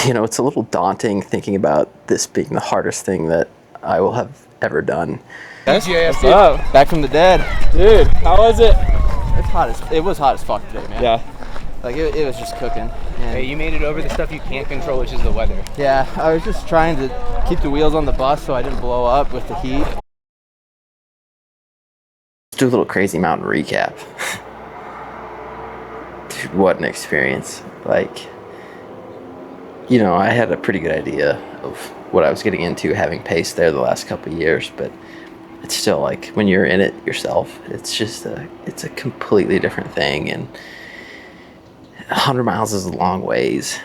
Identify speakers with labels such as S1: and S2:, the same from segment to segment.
S1: it's a little daunting thinking about this being the hardest thing that I will have ever done.
S2: What's up?
S3: Back from the dead.
S2: Dude, how was it?
S3: It was hot as fuck today, man.
S2: Yeah.
S3: Like it was just cooking.
S4: Hey, you made it over the stuff you can't control, which is the weather.
S3: Yeah, I was just trying to keep the wheels on the bus so I didn't blow up with the heat.
S1: Let's do a little crazy mountain recap. Dude, what an experience. Like, I had a pretty good idea of what I was getting into, having paced there the last couple of years, but it's still like when you're in it yourself, it's a completely different thing. And 100 miles is a long ways.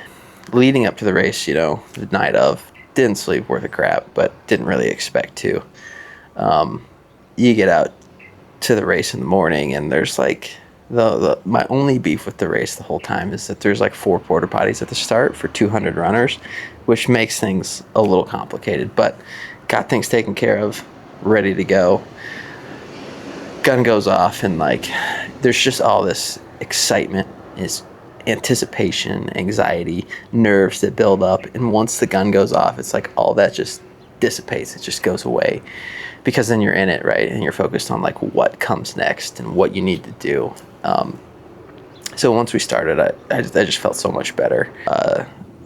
S1: Leading up to the race, the night of, didn't sleep worth a crap, but didn't really expect to. You get out to the race in the morning, and there's like my only beef with the race the whole time is that there's like 4 porta potties at the start for 200 runners, which makes things a little complicated, but got things taken care of, ready to go. Gun goes off, and like there's just all this excitement, is anticipation, anxiety, nerves that build up, and once the gun goes off, it's like all that just dissipates. It just goes away, because then you're in it, right? And you're focused on like what comes next and what you need to do. So once we started, I just felt so much better.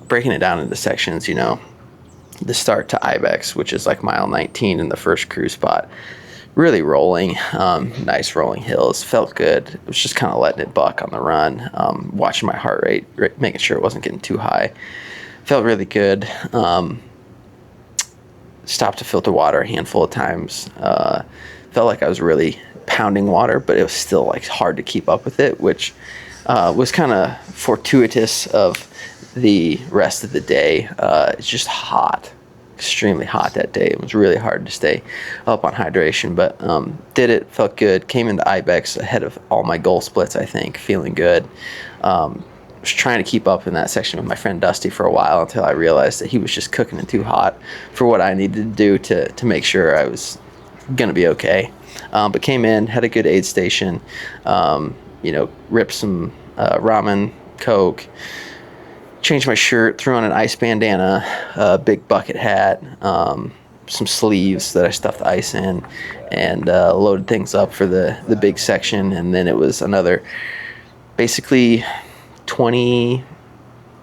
S1: Breaking it down into sections, the start to Ibex, which is like mile 19 in the first crew spot, really rolling, nice rolling hills, felt good. It was just kind of letting it buck on the run, watching my heart rate, making sure it wasn't getting too high. Felt really good. Stopped to filter water a handful of times. Felt like I was really pounding water, but it was still like hard to keep up with it, which was kind of fortuitous of the rest of the day. It's just hot, extremely hot that day. It was really hard to stay up on hydration, but did it, felt good. Came into Ibex ahead of all my goal splits, I think, feeling good. Was trying to keep up in that section with my friend Dusty for a while until I realized that he was just cooking it too hot for what I needed to do to make sure I was going to be okay. But came in, had a good aid station, ripped some ramen, Coke, changed my shirt, threw on an ice bandana, a big bucket hat, some sleeves that I stuffed ice in, and loaded things up for the big section. And then it was another, basically 20,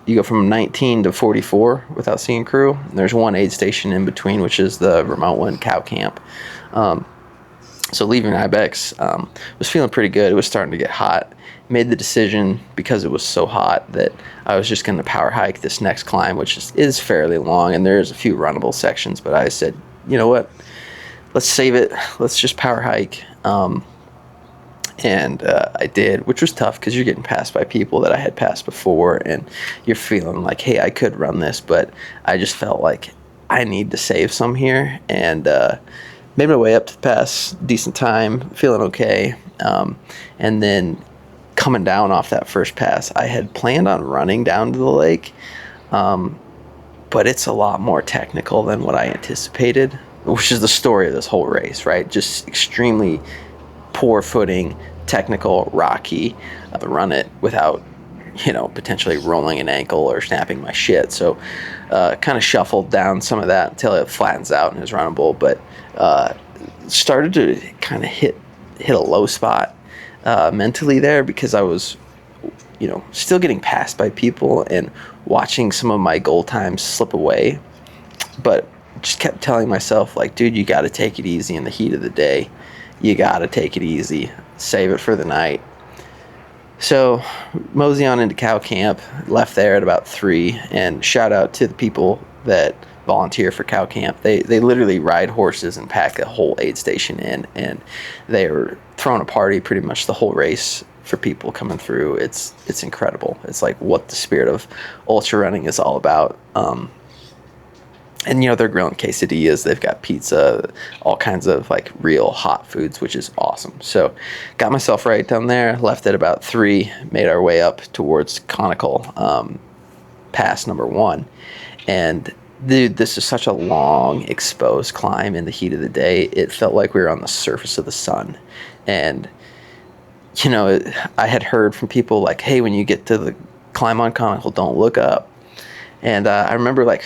S1: you go from 19 to 44 without seeing crew. And there's one aid station in between, which is the remote one, Cow Camp. So leaving Ibex, was feeling pretty good. It was starting to get hot. Made the decision, because it was so hot, that I was just going to power hike this next climb, which is fairly long, and there's a few runnable sections, but I said, you know what, let's save it. Let's just power hike. And I did, which was tough because you're getting passed by people that I had passed before, and you're feeling like, hey, I could run this, but I just felt like I need to save some here, and made my way up to the pass, decent time, feeling okay. And then coming down off that first pass, I had planned on running down to the lake, but it's a lot more technical than what I anticipated, which is the story of this whole race, right? Just extremely poor footing, technical, rocky, to run it without, potentially rolling an ankle or snapping my shit. So kind of shuffled down some of that until it flattens out and is runnable, but started to kind of hit a low spot mentally there, because I was, still getting passed by people and watching some of my goal times slip away, but just kept telling myself, like, dude, you got to take it easy in the heat of the day. You got to take it easy. Save it for the night. So mosey on into Cow Camp, left there at about 3, and shout out to the people that volunteer for Cow Camp. They literally ride horses and pack a whole aid station in, and they were throwing a party pretty much the whole race for people coming through. It's incredible. It's like what the spirit of ultra running is all about. And they're grilling quesadillas, they've got pizza, all kinds of like real hot foods, which is awesome. So got myself right down there, left at about 3, made our way up towards Conical, pass number 1. And dude, this is such a long exposed climb in the heat of the day. It felt like we were on the surface of the sun. And I had heard from people like, hey, when you get to the climb on Conical, don't look up. And I remember like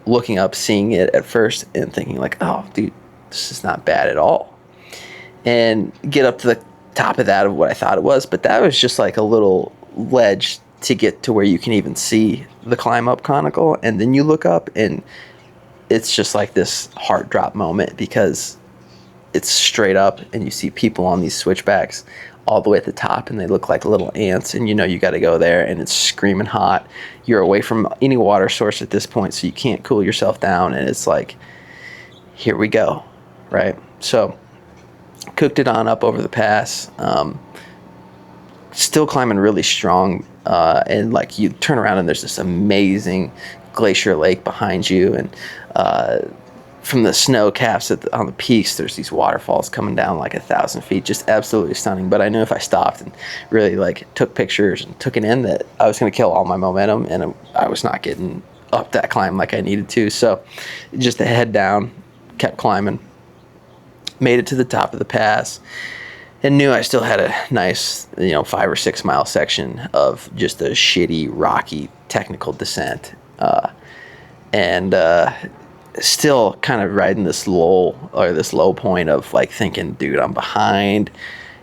S1: looking up, seeing it at first, and thinking like, oh, dude, this is not bad at all. And get up to the top of that of what I thought it was, but that was just like a little ledge to get to where you can even see the climb up conical, and then you look up and it's just like this heart drop moment because it's straight up and you see people on these switchbacks all the way at the top and they look like little ants, and you know you got to go there, and it's screaming hot. You're away from any water source at this point, so you can't cool yourself down, and it's like, here we go, right? So cooked it on up over the pass, still climbing really strong, and like you turn around and there's this amazing glacier lake behind you, and from the snow caps on the peaks there's these waterfalls coming down like 1,000 feet, just absolutely stunning. But I knew if I stopped and really like took pictures and took it in, that I was going to kill all my momentum, and I was not getting up that climb like I needed to. So just a head down, kept climbing, made it to the top of the pass, and knew I still had a nice, 5 or 6 mile section of just a shitty, rocky, technical descent. And still kind of riding this low point of like thinking, dude, I'm behind.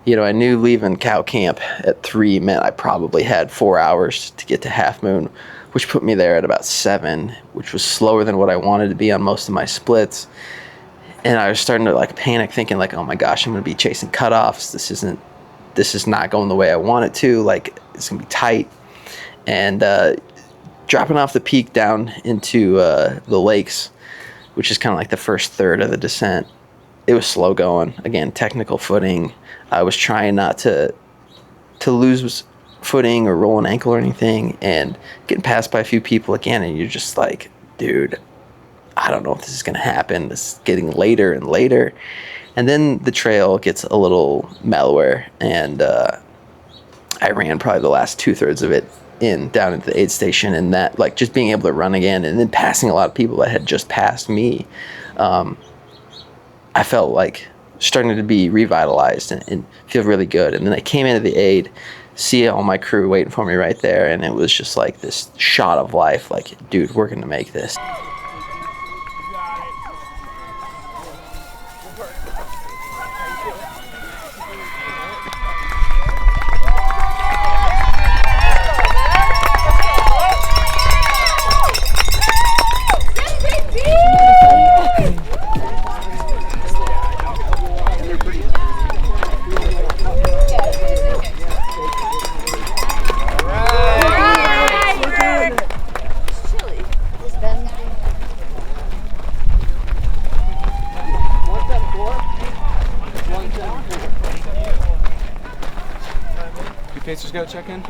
S1: I knew leaving cow camp at 3 meant I probably had 4 hours to get to Half Moon, which put me there at about 7, which was slower than what I wanted to be on most of my splits. And I was starting to like panic, thinking like, oh my gosh, I'm going to be chasing cutoffs. This is not going the way I want it to. Like, it's going to be tight. And dropping off the peak down into the lakes, which is kind of like the first third of the descent, it was slow going. Again, technical footing. I was trying not to lose footing or roll an ankle or anything, and getting passed by a few people again, and you're just like, dude, I don't know if this is going to happen. This is getting later and later. And then the trail gets a little mellower, and I ran probably the last 2/3 of it down into the aid station, and that, like, just being able to run again and then passing a lot of people that had just passed me, I felt like starting to be revitalized and feel really good. And then I came into the aid, see all my crew waiting for me right there, and it was just like this shot of life, like, dude, we're going to make this.
S4: Pacers go check in?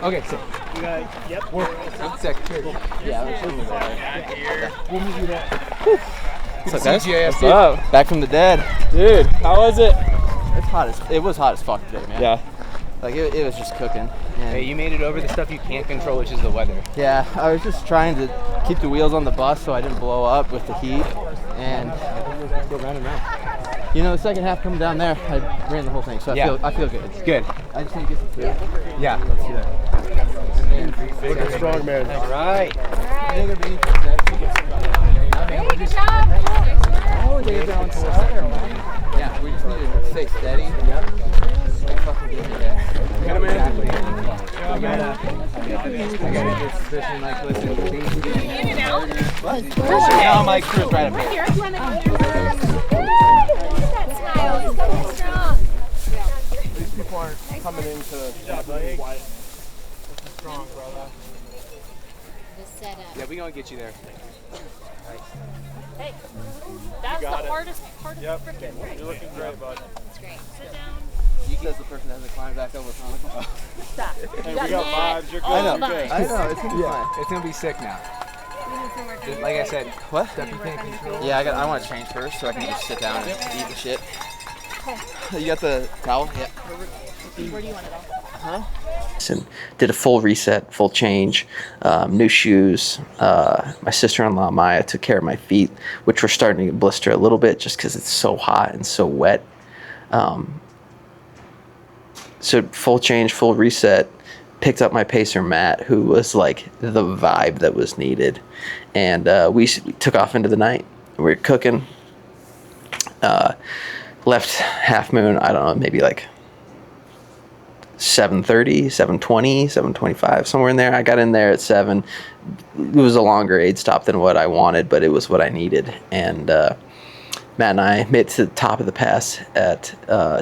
S4: Okay, sick. You got, yep. One sec. Yeah, we'll meet you there.
S3: What's up, guys?
S2: What's up?
S3: Back from the dead.
S2: Dude, how was it?
S3: It was hot as fuck today, man.
S2: Yeah.
S3: Like, it was just cooking. And
S4: Hey, you made it over the stuff you can't control, which is the weather.
S3: yeah, I was just trying to keep the wheels on the bus so I didn't blow up with the heat. And
S4: Go round and round.
S3: the second half coming down there, I ran the whole thing, so I feel good.
S4: It's good.
S3: I just need to get some food.
S4: Yeah, let's do that.
S5: Looking strong, man.
S4: All right.
S6: Hey, good job.
S3: Yeah, we just need to stay steady. Yep. Fucking get me there.
S5: Get him in.
S3: I gotta get suspicion, like, listen, things get
S6: In and out.
S3: now my crew's right up here.
S6: Look at that smile. He's coming strong.
S5: These people aren't coming in to quiet. Looking strong, brother.
S6: The setup.
S4: Yeah, we gonna get you there.
S6: Hey, that's the hardest part of the freaking race.
S5: You're looking great, bud.
S6: That's great. Sit down.
S3: You says the person that hasn't climbed back over conical.
S6: Stop.
S5: Hey, we got vibes. You're good.
S6: All
S3: I know.
S6: vibes.
S3: I know. It's gonna be fine.
S4: It's gonna be sick now.
S6: We need some more
S4: Just like I said,
S3: What?
S4: stuff you can't control.
S3: Yeah, I want to change first so I can just sit down and eat the shit. You got the towel? Yeah.
S6: Where do you want it all?
S1: And did a full reset, full change, new shoes. My sister-in-law Maya took care of my feet, which were starting to blister a little bit just because it's so hot and so wet. So full change, full reset, picked up my pacer Matt, who was like the vibe that was needed, and we took off into the night. We were cooking. Left Half Moon, I don't know, maybe like 7:30, 7:20, 7:25, somewhere in there. I got in there at 7. It was a longer aid stop than what I wanted, but it was what I needed. And Matt and I made it to the top of the pass at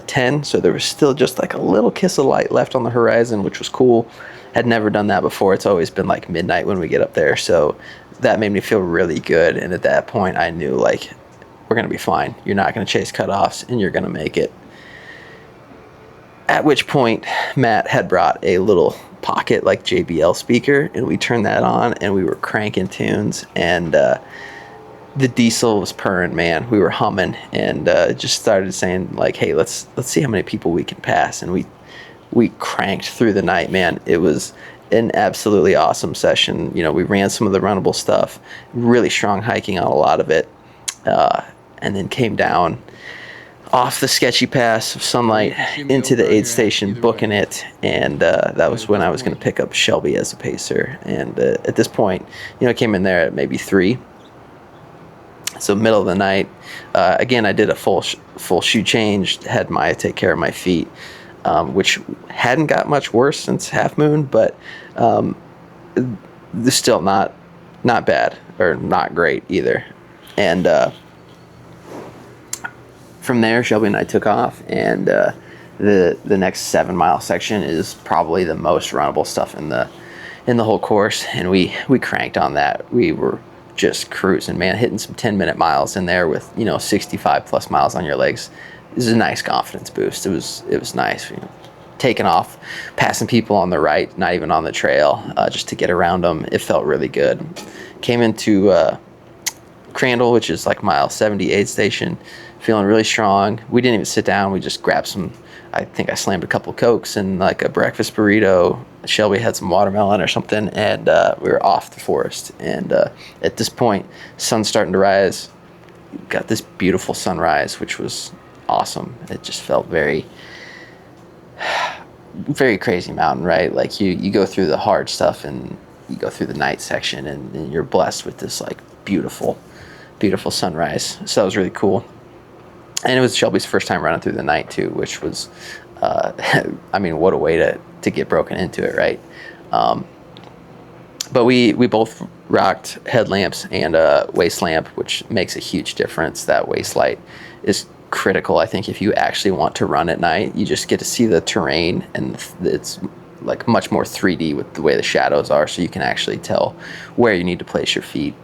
S1: 10, so there was still just like a little kiss of light left on the horizon, which was cool. Had never done that before. It's always been like midnight when we get up there, so that made me feel really good. And at that point, I knew like, we're going to be fine. You're not going to chase cutoffs, and you're going to make it. At which point, Matt had brought a little pocket like JBL speaker, and we turned that on, and we were cranking tunes, and the diesel was purring, man. We were humming, and just started saying like, hey, let's see how many people we can pass. And we cranked through the night, man. It was an absolutely awesome session. You know, we ran some of the runnable stuff, really strong hiking on a lot of it, and then came down off the sketchy pass of Sunlight into the aid station, booking it, and that was when I was going to pick up Shelby as a pacer. And at this point, you know, came in there at maybe 3. So middle of the night. Again, I did a full shoe change, had Maya take care of my feet, which hadn't got much worse since Half Moon, but still not bad, or not great either. And from there, Shelby and I took off, and the next 7-mile section is probably the most runnable stuff in the whole course, and we cranked on that. We were just cruising, man, hitting some 10-minute miles in there with, you know, 65 plus miles on your legs. It was a nice confidence boost. It was nice, you know, taking off, passing people on the right, not even on the trail, just to get around them. It felt really good. Came into Crandall, which is like mile 70 aid station, feeling really strong. We didn't even sit down. We just grabbed some, I think I slammed a couple Cokes and like a breakfast burrito. Shelby had some watermelon or something, and we were off the forest. And at this point, sun's starting to rise. Got this beautiful sunrise, which was awesome. It just felt very, very crazy mountain, right? Like you go through the hard stuff, and you go through the night section, and you're blessed with this like beautiful sunrise. So that was really cool. And it was Shelby's first time running through the night too, which was, I mean, what a way to get broken into it, right? But we both rocked headlamps and a waist lamp, which makes a huge difference. That waist light is critical, I think, if you actually want to run at night. You just get to see the terrain, and it's like much more 3D with the way the shadows are, so you can actually tell where you need to place your feet.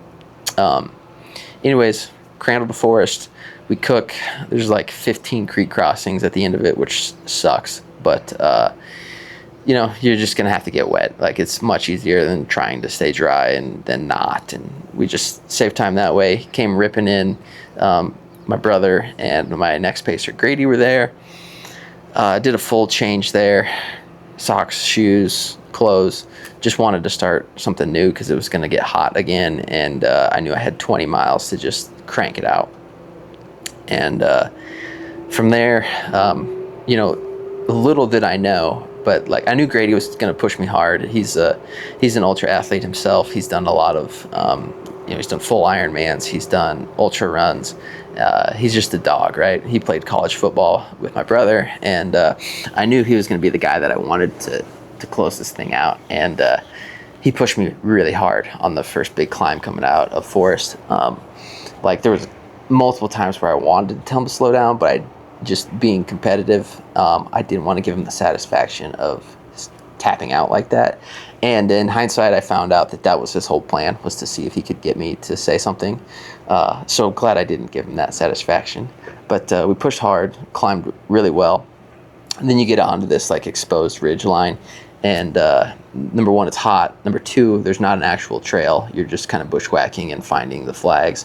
S1: Anyways, Crandall to Forest. We cook. There's like 15 creek crossings at the end of it, which sucks. But, you know, you're just going to have to get wet. Like, it's much easier than trying to stay dry and then not. And we just saved time that way. Came ripping in. My brother and my next pacer, Grady, were there. Did a full change there. Socks, shoes, clothes. Just wanted to start something new because it was going to get hot again. And I knew I had 20 miles to just crank it out. And from there, you know, little did I know, but like I knew Grady was going to push me hard. He's an ultra athlete himself. He's done a lot of, you know, he's done full Ironmans. He's done ultra runs. He's just a dog, right? He played college football with my brother, and I knew he was going to be the guy that I wanted to close this thing out. And he pushed me really hard on the first big climb coming out of Forest. Like there was multiple times where I wanted to tell him to slow down, but just being competitive, I didn't want to give him the satisfaction of tapping out like that. And in hindsight, I found out that was his whole plan, was to see if he could get me to say something. So glad I didn't give him that satisfaction. But we pushed hard, climbed really well. And then you get onto this like exposed ridge line. And number one, it's hot. Number two, there's not an actual trail. You're just kind of bushwhacking and finding the flags.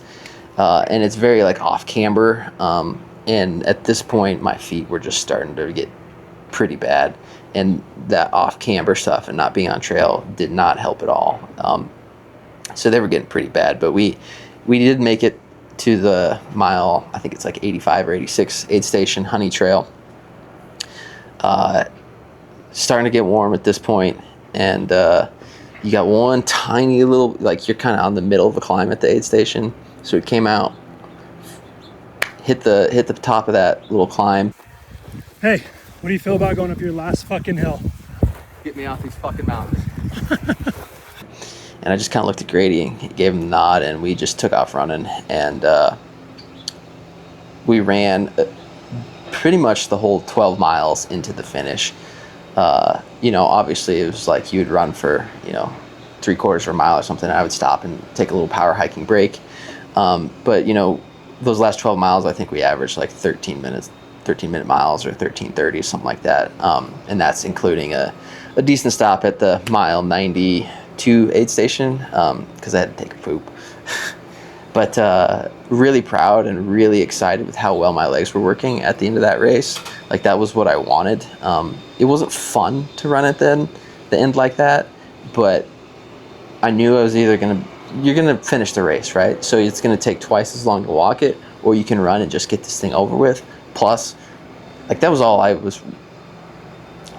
S1: And it's very like off camber. And at this point, my feet were just starting to get pretty bad. And that off camber stuff and not being on trail did not help at all. So they were getting pretty bad. But we did make it to the mile, I think it's like 85 or 86 aid station, Honey Trail. Starting to get warm at this point, and you got one tiny little, like, you're kind of on the middle of the climb at the aid station. So it came out, hit the top of that little climb.
S7: Hey, what do you feel about going up your last fucking hill?
S3: Get me off these fucking mountains.
S1: And I just kind of looked at Grady, gave him the nod, and we just took off running. And we ran pretty much the whole 12 miles into the finish. You know, obviously it was like you would run for, you know, 3/4 of a mile or something. And I would stop and take a little power hiking break. But, you know, those last 12 miles, I think we averaged like 13-minute miles or 13:30, something like that. And that's including a decent stop at the mile 92 aid station, because I had to take a poop. But really proud and really excited with how well my legs were working at the end of that race. Like, that was what I wanted. It wasn't fun to run at the end like that, but I knew I was either you're gonna finish the race, right? So it's gonna take twice as long to walk it, or you can run and just get this thing over with. Plus, like, that was all I was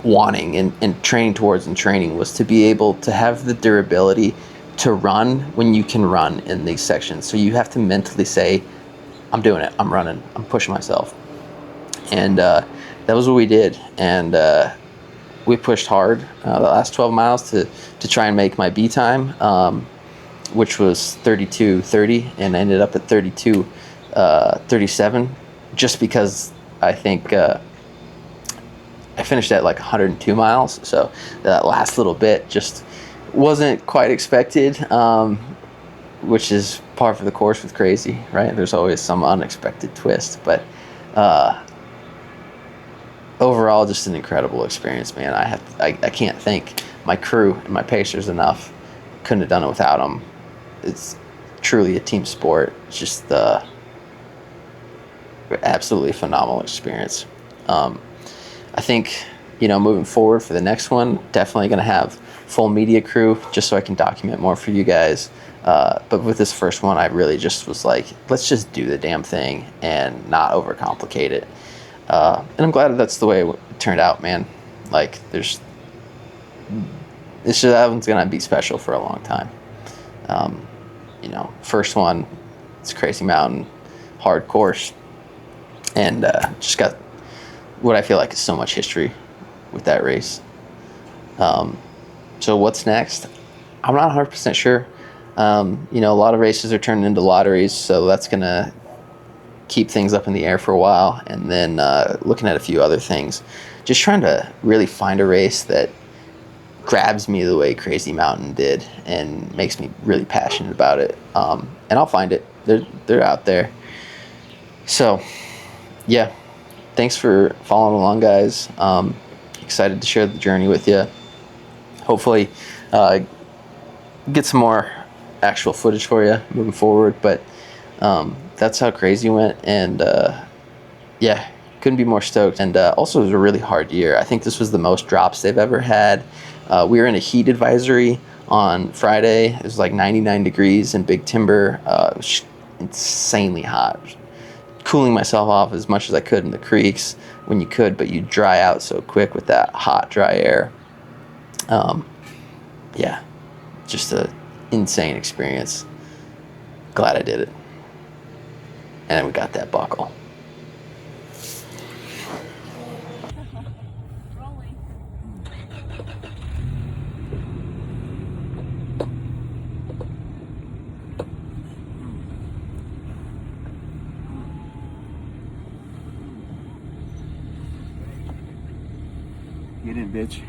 S1: wanting and training towards, and training was to be able to have the durability to run when you can run in these sections. So you have to mentally say, I'm doing it, I'm running, I'm pushing myself. And that was what we did. And we pushed hard the last 12 miles to try and make my B time, which was 32:30, and I ended up at 32:37, just because I think I finished at like 102 miles. So that last little bit just wasn't quite expected, which is par for the course with crazy, right? There's always some unexpected twist, but overall, just an incredible experience, man. I can't thank my crew and my pacers enough. Couldn't have done it without them. It's truly a team sport. It's just absolutely phenomenal experience. I think, you know, moving forward for the next one, definitely going to have full media crew just so I can document more for you guys. But with this first one, I really just was like, let's just do the damn thing and not overcomplicate it. And I'm glad that's the way it turned out, man. Like, that one's going to be special for a long time. You know, first one, it's Crazy Mountain, hard course. And just got what I feel like is so much history with that race. So what's next? I'm not 100% sure. You know, a lot of races are turning into lotteries, so that's going to keep things up in the air for a while. And then looking at a few other things, just trying to really find a race that grabs me the way Crazy Mountain did and makes me really passionate about it. And I'll find it. They're out there. So, yeah. Thanks for following along, guys. Excited to share the journey with you. Hopefully, get some more actual footage for you moving forward. But that's how crazy went. And yeah, couldn't be more stoked. And also, it was a really hard year. I think this was the most drops they've ever had. We were in a heat advisory on Friday. It was like 99 degrees in Big Timber. It was insanely hot. Cooling myself off as much as I could in the creeks when you could, but you dry out so quick with that hot, dry air. Yeah, just an insane experience. Glad I did it. And then we got that buckle.
S4: Get in, bitch.